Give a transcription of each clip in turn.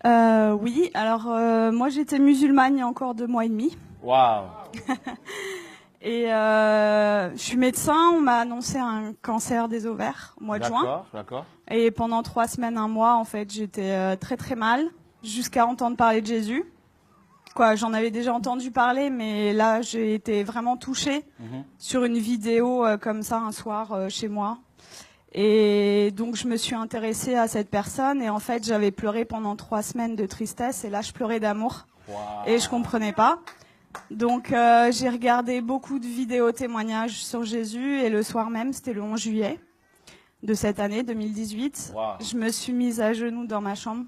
Oui, alors moi j'étais musulmane il y a encore 2 mois et demi. Waouh. Et je suis médecin, on m'a annoncé un cancer des ovaires au mois de juin. D'accord, d'accord. Et pendant 3 semaines, un mois, en fait, j'étais très très mal, jusqu'à entendre parler de Jésus. Quoi, j'en avais déjà entendu parler, mais là j'ai été vraiment touchée sur une vidéo comme ça un soir chez moi. Et donc je me suis intéressée à cette personne et en fait j'avais pleuré pendant 3 semaines de tristesse et là je pleurais d'amour. Wow. Et je comprenais pas. Donc j'ai regardé beaucoup de vidéos témoignages sur Jésus et le soir même, c'était le 11 juillet de cette année 2018, Wow. je me suis mise à genoux dans ma chambre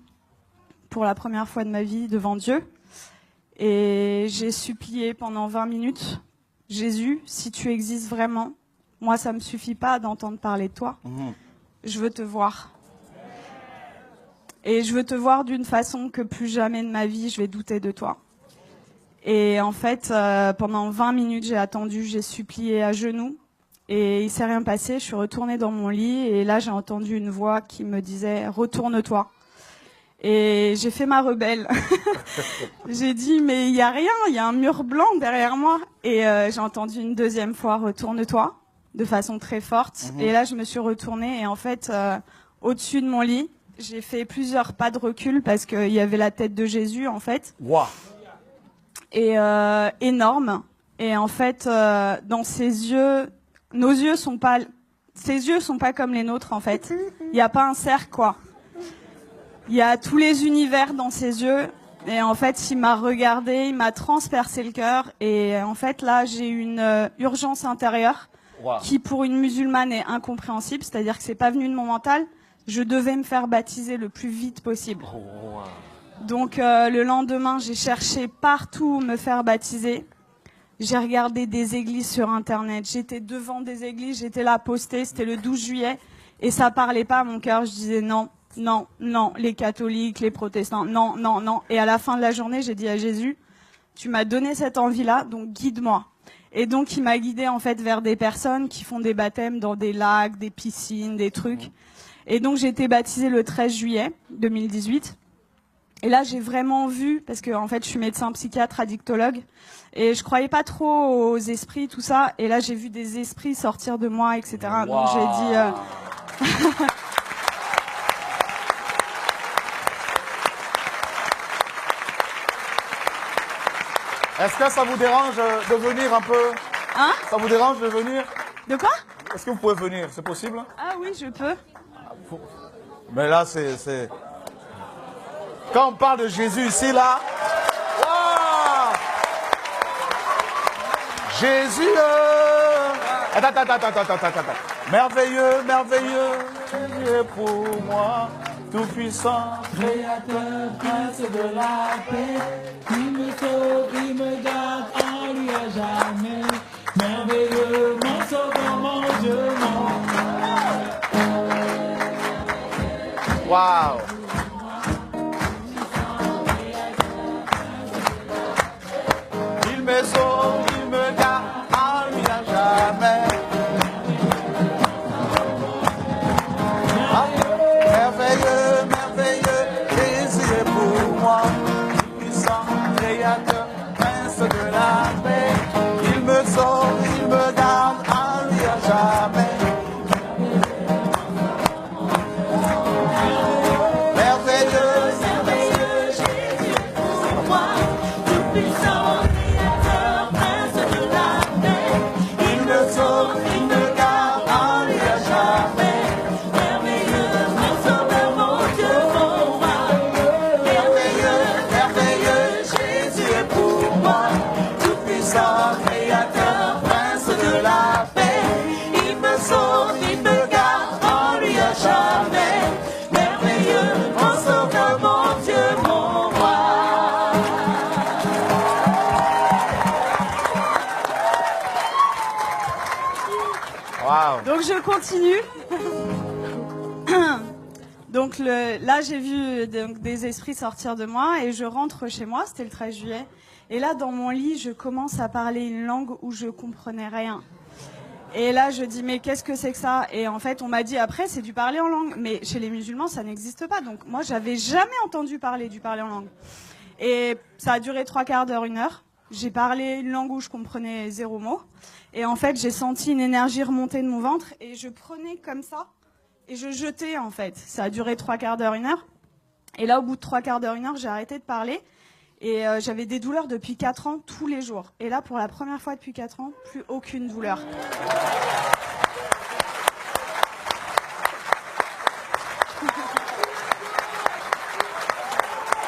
pour la première fois de ma vie devant Dieu et j'ai supplié pendant 20 minutes, Jésus, si tu existes vraiment, moi ça me suffit pas d'entendre parler de toi, je veux te voir. Et je veux te voir d'une façon que plus jamais de ma vie je vais douter de toi. Et en fait, pendant 20 minutes, j'ai attendu, j'ai supplié à genoux. Et il s'est rien passé, je suis retournée dans mon lit. Et là, j'ai entendu une voix qui me disait « Retourne-toi ». Et j'ai fait ma rebelle. J'ai dit « Mais il n'y a rien, il y a un mur blanc derrière moi ». Et j'ai entendu une deuxième fois « Retourne-toi » de façon très forte. Et là, je me suis retournée. Et en fait, au-dessus de mon lit, j'ai fait plusieurs pas de recul parce qu'il y avait la tête de Jésus, en fait. Wow. Et énorme. Et en fait, dans ses yeux, ses yeux sont pas comme les nôtres en fait. Il n'y a pas un cercle quoi. Il y a tous les univers dans ses yeux. Et en fait, il m'a regardé, il m'a transpercé le cœur. Et en fait, là, j'ai une urgence intérieure Wow. qui, pour une musulmane, est incompréhensible. C'est-à-dire que c'est pas venu de mon mental. Je devais me faire baptiser le plus vite possible. Oh, wow. Donc le lendemain, j'ai cherché partout où me faire baptiser. J'ai regardé des églises sur Internet. J'étais devant des églises, j'étais là postée. C'était le 12 juillet. Et ça parlait pas à mon cœur. Je disais non, non, non. Les catholiques, les protestants, non, non, non. Et à la fin de la journée, j'ai dit à Jésus, tu m'as donné cette envie-là, donc guide-moi. Et donc il m'a guidée en fait vers des personnes qui font des baptêmes dans des lacs, des piscines, des trucs. Et donc j'ai été baptisée le 13 juillet 2018. Et là, j'ai vraiment vu, parce que en fait, je suis médecin psychiatre, addictologue, et je croyais pas trop aux esprits, tout ça. Et là, j'ai vu des esprits sortir de moi, etc. Wow. Donc j'ai dit. Est-ce que ça vous dérange de venir un peu? Hein? Ça vous dérange de venir? De quoi? Est-ce que vous pouvez venir? C'est possible? Ah oui, je peux. Mais là, c'est... Quand on parle de Jésus ici, là... Wow! Jésus! Attends. Merveilleux, merveilleux, Dieu pour moi, tout-puissant, Créateur, prince de la paix, il me sauve, il me garde en lui à jamais. Merveilleux, mon sauveur, mon Dieu, mon Wow! Il me sauve, il me garde en lui à jamais. Ah, merveilleux, merveilleux, Jésus est pour moi, puissant, créateur, prince de la paix. Il me sauve, il me garde en lui à jamais. Merveilleux, merveilleux, Jésus est pour moi, tout puissant, créateur, prince de la paix. il me sauve, il me garde en lui à jamais. Merveilleux, mon sauveur, mon Dieu, mon roi. Merveilleux, merveilleux, Jésus est pour moi, tout puissant, créateur, prince de la paix. Il me sauve, il me garde en lui à jamais. Merveilleux, mon sauveur, mon Dieu, mon roi. Wow. Donc je continue. Donc là, j'ai vu donc, des esprits sortir de moi et je rentre chez moi, c'était le 13 juillet. Et là, dans mon lit, je commence à parler une langue où je comprenais rien. Et là, je dis, mais qu'est-ce que c'est que ça? Et en fait, on m'a dit après, c'est du parler en langue. Mais chez les musulmans, ça n'existe pas. Donc moi, j'avais jamais entendu parler du parler en langue. Et ça a duré 3/4 d'heure, 1 heure. J'ai parlé une langue où je comprenais 0 mot. Et en fait, j'ai senti une énergie remonter de mon ventre. Et je prenais comme ça. Et je jetais, en fait. Ça a duré 3/4 d'heure, 1 heure. Et là, au bout de 3/4 d'heure, 1 heure, j'ai arrêté de parler. Et j'avais des douleurs depuis 4 ans, tous les jours. Et là, pour la première fois depuis 4 ans, plus aucune douleur.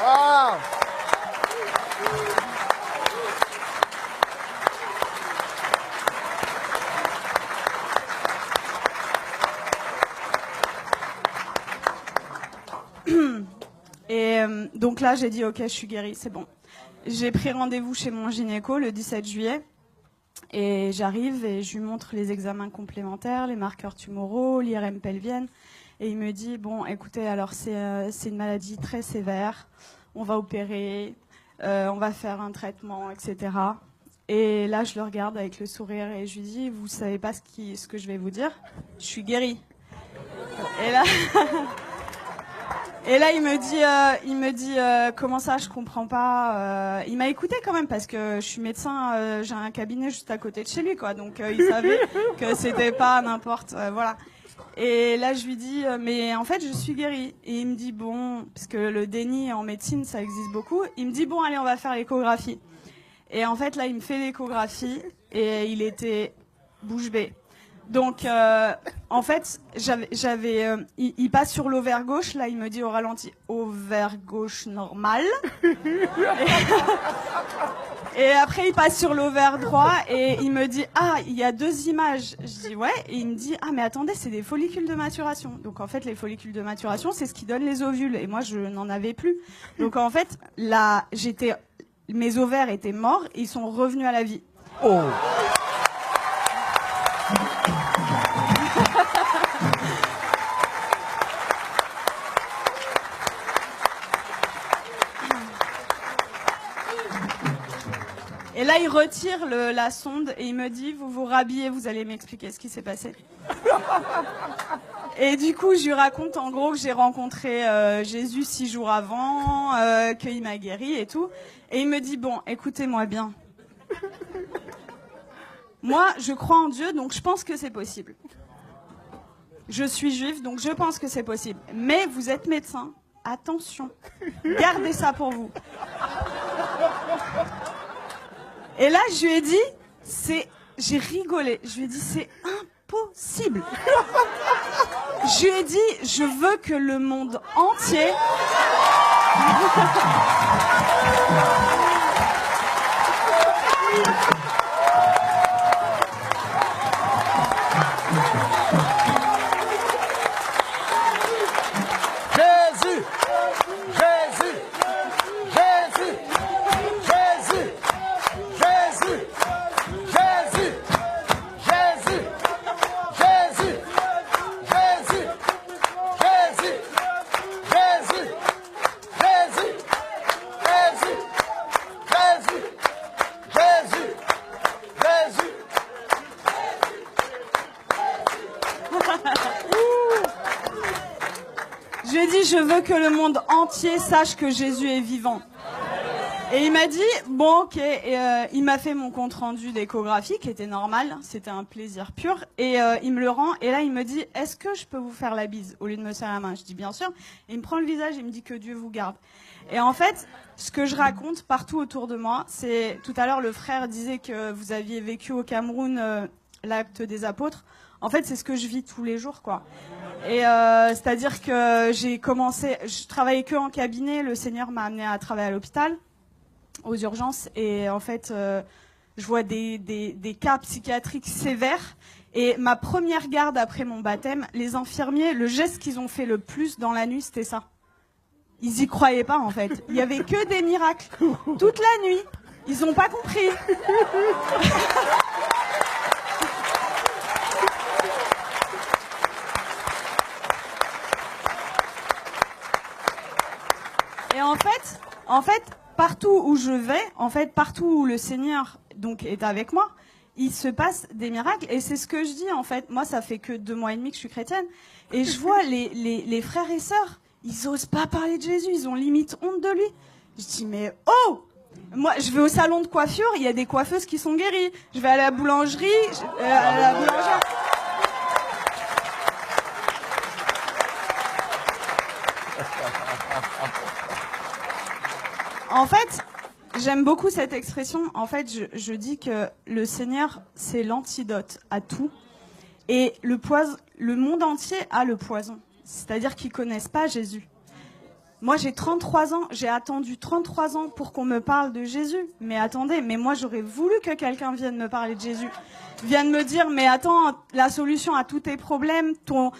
Wow. Et donc là, j'ai dit, ok, je suis guérie, c'est bon. J'ai pris rendez-vous chez mon gynéco le 17 juillet. Et j'arrive et je lui montre les examens complémentaires, les marqueurs tumoraux, l'IRM pelvienne. Et il me dit, bon, écoutez, alors c'est une maladie très sévère. On va opérer, on va faire un traitement, etc. Et là, je le regarde avec le sourire et je lui dis, vous savez pas ce que je vais vous dire? Je suis guérie. Et là... Et là, il me dit, comment ça, je comprends pas. Il m'a écouté quand même parce que je suis médecin, j'ai un cabinet juste à côté de chez lui, quoi. Donc il savait que c'était pas n'importe, voilà. Et là, je lui dis, mais en fait, je suis guérie. Et il me dit, bon, parce que le déni en médecine, ça existe beaucoup. Il me dit, bon, allez, on va faire l'échographie. Et en fait, là, il me fait l'échographie et il était bouche bée. Donc, en fait, il passe sur l'ovaire gauche. Là, il me dit au ralenti, ovaire gauche normal. Et après, il passe sur l'ovaire droit et il me dit, ah, il y a 2 images. Je dis, ouais. Et il me dit, ah, mais attendez, c'est des follicules de maturation. Donc, en fait, les follicules de maturation, c'est ce qui donne les ovules. Et moi, je n'en avais plus. Donc, en fait, là, mes ovaires étaient morts et ils sont revenus à la vie. Oh. Et là, il retire la sonde et il me dit, vous vous rhabillez, vous allez m'expliquer ce qui s'est passé. Et du coup, je lui raconte en gros que j'ai rencontré Jésus 6 jours avant, qu'il m'a guéri et tout. Et il me dit, bon, écoutez-moi bien. Moi, je crois en Dieu, donc je pense que c'est possible. Je suis juive, donc je pense que c'est possible. Mais vous êtes médecin, attention, gardez ça pour vous. Et là, je lui ai dit, j'ai rigolé. Je lui ai dit, c'est impossible. Je lui ai dit, je veux que le monde entier... Jésus, Jésus, Jésus, Jésus, Jésus, Jésus, Jésus, Jésus, Jésus, Jésus, Jésus, Jésus, Jésus, Jésus, Jésus, Je lui ai dit, je veux que le monde entier sache que Jésus est vivant. Et il m'a dit, bon, ok, et il m'a fait mon compte-rendu d'échographie, qui était normal, c'était un plaisir pur, et il me le rend, et là il me dit, est-ce que je peux vous faire la bise, au lieu de me serrer la main? Je dis, bien sûr. Et il me prend le visage, et il me dit que Dieu vous garde. Et en fait, ce que je raconte partout autour de moi, c'est, tout à l'heure, le frère disait que vous aviez vécu au Cameroun l'acte des apôtres. En fait, c'est ce que je vis tous les jours, quoi. Et c'est-à-dire que je travaillais que en cabinet, le Seigneur m'a amené à travailler à l'hôpital, aux urgences, et en fait, je vois des cas psychiatriques sévères. Et ma première garde après mon baptême, les infirmiers, le geste qu'ils ont fait le plus dans la nuit, c'était ça. Ils y croyaient pas, en fait. Il y avait que des miracles. Toute la nuit. Ils ont pas compris. Et en fait, partout où je vais, partout où le Seigneur donc est avec moi, il se passe des miracles. Et c'est ce que je dis, en fait. Moi, ça fait que 2 mois et demi que je suis chrétienne. Et je vois les frères et sœurs, ils osent pas parler de Jésus. Ils ont limite honte de lui. Je dis, mais oh! Moi, je vais au salon de coiffure, il y a des coiffeuses qui sont guéries. Je vais à la boulangerie, à la boulangère. En fait, j'aime beaucoup cette expression. En fait, je dis que le Seigneur, c'est l'antidote à tout. Et le monde entier a le poison. C'est-à-dire qu'ils connaissent pas Jésus. Moi, j'ai 33 ans. J'ai attendu 33 ans pour qu'on me parle de Jésus. Mais attendez, mais moi, j'aurais voulu que quelqu'un vienne me parler de Jésus. Vienne me dire, mais attends, la solution à tous tes problèmes, ton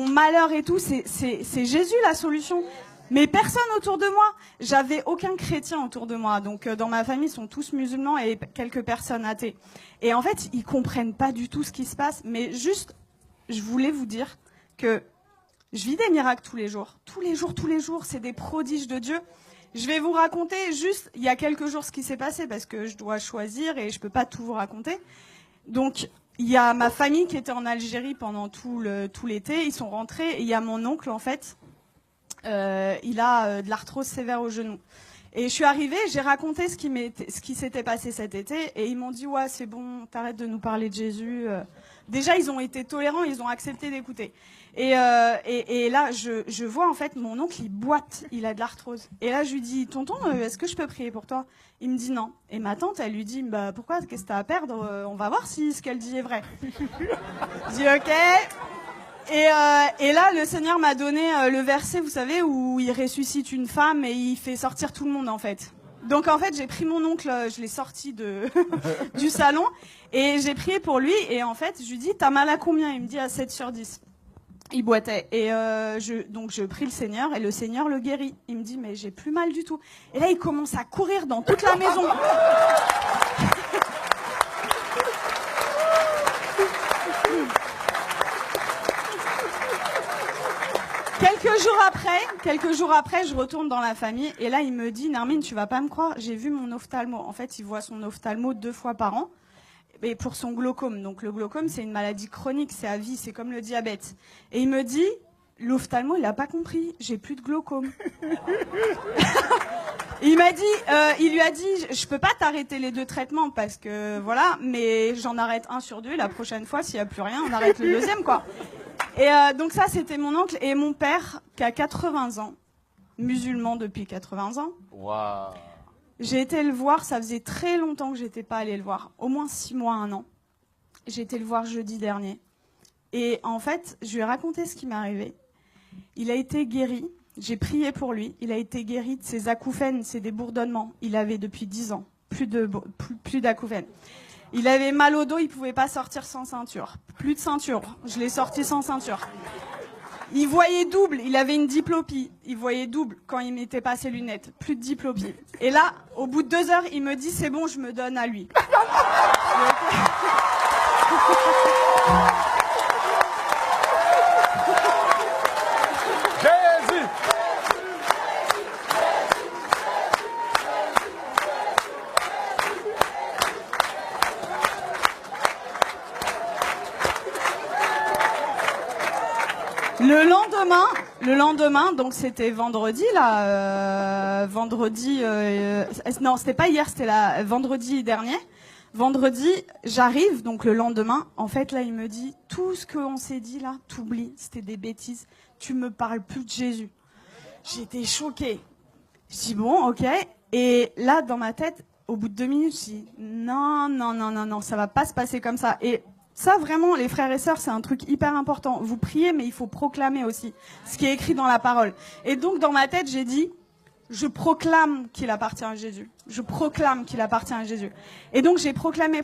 malheur et tout, c'est Jésus la solution. Mais personne autour de moi. J'avais aucun chrétien autour de moi. Donc, dans ma famille, ils sont tous musulmans et quelques personnes athées. Et en fait, ils comprennent pas du tout ce qui se passe. Mais juste, je voulais vous dire que je vis des miracles tous les jours. Tous les jours, c'est des prodiges de Dieu. Je vais vous raconter juste, il y a quelques jours, ce qui s'est passé, parce que je dois choisir et je peux pas tout vous raconter. Donc, il y a ma famille qui était en Algérie pendant tout l'été. Ils sont rentrés et il y a mon oncle, en fait. Il a de l'arthrose sévère au genou. Et je suis arrivée, j'ai raconté ce qui s'était passé cet été, et ils m'ont dit, ouais, c'est bon, t'arrêtes de nous parler de Jésus. Déjà, ils ont été tolérants, ils ont accepté d'écouter. Et là, je vois, en fait, mon oncle, il boite, il a de l'arthrose. Et là, je lui dis, tonton, est-ce que je peux prier pour toi? Il me dit non. Et ma tante, elle lui dit, bah, pourquoi, qu'est-ce que t'as à perdre? On va voir si ce qu'elle dit est vrai. Je dis, ok. Et là, le Seigneur m'a donné le verset, vous savez, où il ressuscite une femme et il fait sortir tout le monde, en fait. Donc, en fait, j'ai pris mon oncle, je l'ai sorti du salon, et j'ai prié pour lui, et en fait, je lui dis, t'as mal à combien? Il me dit, à 7 sur 10. Il boitait. Et donc, je prie le Seigneur, et le Seigneur le guérit. Il me dit, mais j'ai plus mal du tout. Et là, il commence à courir dans toute la maison. Quelques jours après, je retourne dans la famille et là, il me dit, Nermine, tu vas pas me croire, j'ai vu mon ophtalmo. En fait, il voit son ophtalmo 2 fois par an et pour son glaucome. Donc, le glaucome, c'est une maladie chronique, c'est à vie, c'est comme le diabète. Et il me dit, l'ophtalmo, il a pas compris, j'ai plus de glaucome. Il lui a dit, je peux pas t'arrêter les 2 traitements parce que voilà, mais j'en arrête 1 sur 2. La prochaine fois, s'il y a plus rien, on arrête le 2e, quoi. Et donc ça, c'était mon oncle et mon père qui a 80 ans, musulman depuis 80 ans. Waouh. J'ai été le voir, ça faisait très longtemps que j'étais pas allée le voir, au moins 6 mois, 1 an. J'ai été le voir jeudi dernier. Et en fait, je lui ai raconté ce qui m'est arrivé. Il a été guéri. J'ai prié pour lui. Il a été guéri de ses acouphènes, c'est des bourdonnements. Il avait depuis 10 ans plus d'acouphènes. Il avait mal au dos, il pouvait pas sortir sans ceinture. Plus de ceinture. Je l'ai sorti sans ceinture. Il voyait double, il avait une diplopie. Il voyait double quand il mettait pas ses lunettes. Plus de diplopie. Et là, au bout de 2 heures, il me dit, c'est bon, je me donne à lui. Jésus. Le lendemain, donc c'était vendredi là, non, c'était pas hier, c'était vendredi dernier. Vendredi, j'arrive, donc le lendemain, en fait là, il me dit, tout ce qu'on s'est dit là, t'oublies, c'était des bêtises, tu me parles plus de Jésus. J'étais choquée. Je dis bon, ok. Et là, dans ma tête, au bout de 2 minutes, je dis non, ça va pas se passer comme ça. Et ça, vraiment, les frères et sœurs, c'est un truc hyper important. Vous priez, mais il faut proclamer aussi ce qui est écrit dans la parole. Et donc, dans ma tête, j'ai dit, je proclame qu'il appartient à Jésus. Je proclame qu'il appartient à Jésus. Et donc, j'ai proclamé.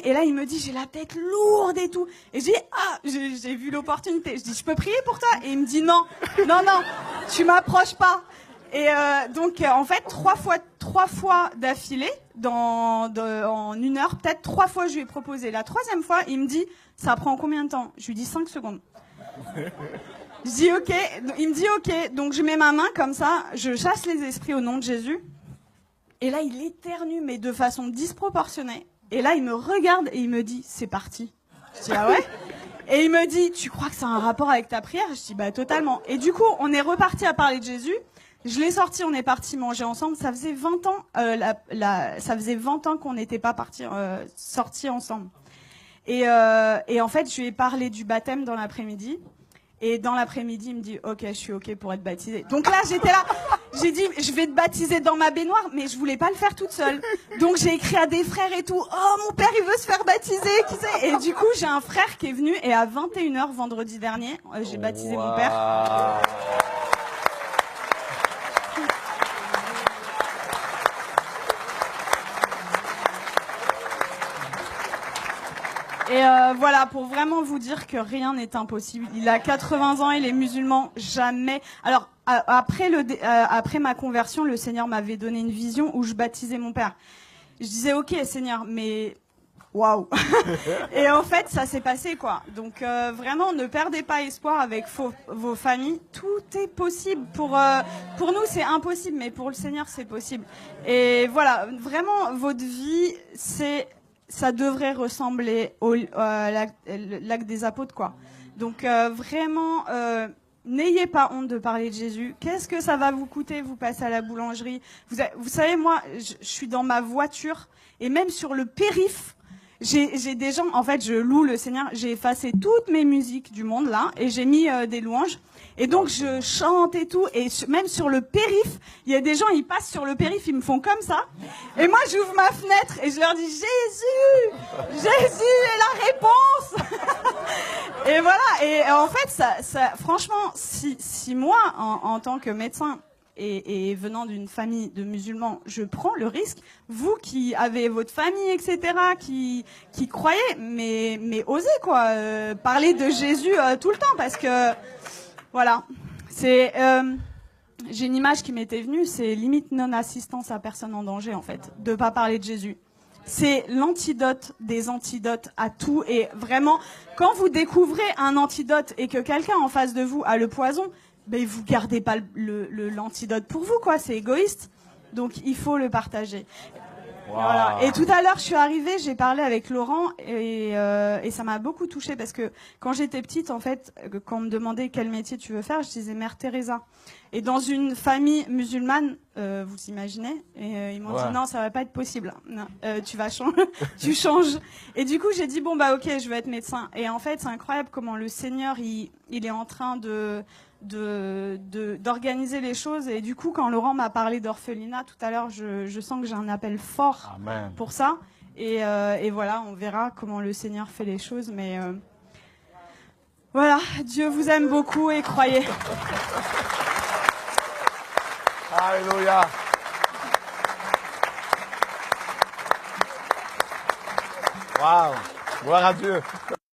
Et là, il me dit, j'ai la tête lourde et tout. Et je dis, j'ai vu l'opportunité. Je dis, je peux prier pour toi? Et il me dit, non, tu m'approches pas. Et donc, en fait, 3 fois d'affilée, en 1 heure, peut-être 3 fois, je lui ai proposé. La 3e fois, il me dit, ça prend combien de temps? Je lui dis 5 secondes. Je dis ok, il me dit ok, donc je mets ma main comme ça, je chasse les esprits au nom de Jésus. Et là, il éternue, mais de façon disproportionnée. Et là, il me regarde et il me dit, c'est parti. Je dis, ah ouais? Et il me dit, tu crois que ça a un rapport avec ta prière? Je dis, bah totalement. Et du coup, on est reparti à parler de Jésus. Je l'ai sorti, on est parti manger ensemble. Ça faisait 20 ans, ça faisait 20 ans qu'on n'était pas sortis ensemble. Et en fait, je lui ai parlé du baptême dans l'après-midi. Et dans l'après-midi, il me dit, ok, je suis ok pour être baptisé. Donc là, j'étais là, j'ai dit, je vais te baptiser dans ma baignoire, mais je voulais pas le faire toute seule. Donc j'ai écrit à des frères et tout, oh, mon père, il veut se faire baptiser, qui sait? Et du coup, j'ai un frère qui est venu, et à 21h vendredi dernier, j'ai baptisé mon père. Et voilà, pour vraiment vous dire que rien n'est impossible. Il a 80 ans, il est musulman, jamais. Alors, après ma conversion, le Seigneur m'avait donné une vision où je baptisais mon père. Je disais, ok, Seigneur, mais waouh. Et en fait, ça s'est passé, quoi. Donc, vraiment, ne perdez pas espoir avec vos familles. Tout est possible. Pour nous, c'est impossible, mais pour le Seigneur, c'est possible. Et voilà, vraiment, votre vie, ça devrait ressembler au lac des apôtres, quoi. Donc vraiment, n'ayez pas honte de parler de Jésus. Qu'est-ce que ça va vous coûter? Vous passez à la boulangerie. Vous savez, moi, je suis dans ma voiture et même sur le périph', j'ai des gens. En fait, je loue le Seigneur. J'ai effacé toutes mes musiques du monde là et j'ai mis des louanges. Et donc je chante et tout, et même sur le périph', il y a des gens, ils passent sur le périph', ils me font comme ça, et moi j'ouvre ma fenêtre et je leur dis Jésus est la réponse. Et voilà, et en fait, ça franchement, si moi, en tant que médecin et venant d'une famille de musulmans, je prends le risque, vous qui avez votre famille, etc., qui croyez, mais osez quoi, parler de Jésus tout le temps, parce que voilà, j'ai une image qui m'était venue, c'est limite non-assistance à personne en danger, en fait, de pas parler de Jésus. C'est l'antidote des antidotes à tout, et vraiment, quand vous découvrez un antidote et que quelqu'un en face de vous a le poison, ben vous gardez pas l'antidote pour vous, quoi, c'est égoïste. Donc il faut le partager. Wow. Voilà. Et tout à l'heure, je suis arrivée, j'ai parlé avec Laurent et ça m'a beaucoup touchée parce que quand j'étais petite, en fait, quand on me demandait quel métier tu veux faire, je disais Mère Teresa. Et dans une famille musulmane, vous imaginez, et ils m'ont dit non, ça va pas être possible. Non, tu vas changer, tu changes. Et du coup, j'ai dit bon bah ok, je veux être médecin. Et en fait, c'est incroyable comment le Seigneur il est en train d'organiser les choses. Et du coup, quand Laurent m'a parlé d'orphelinat tout à l'heure, je sens que j'ai un appel fort Amen. Pour ça. Et voilà, on verra comment le Seigneur fait les choses. Mais voilà, Dieu vous aime beaucoup et croyez. Alléluia. Waouh, gloire à Dieu.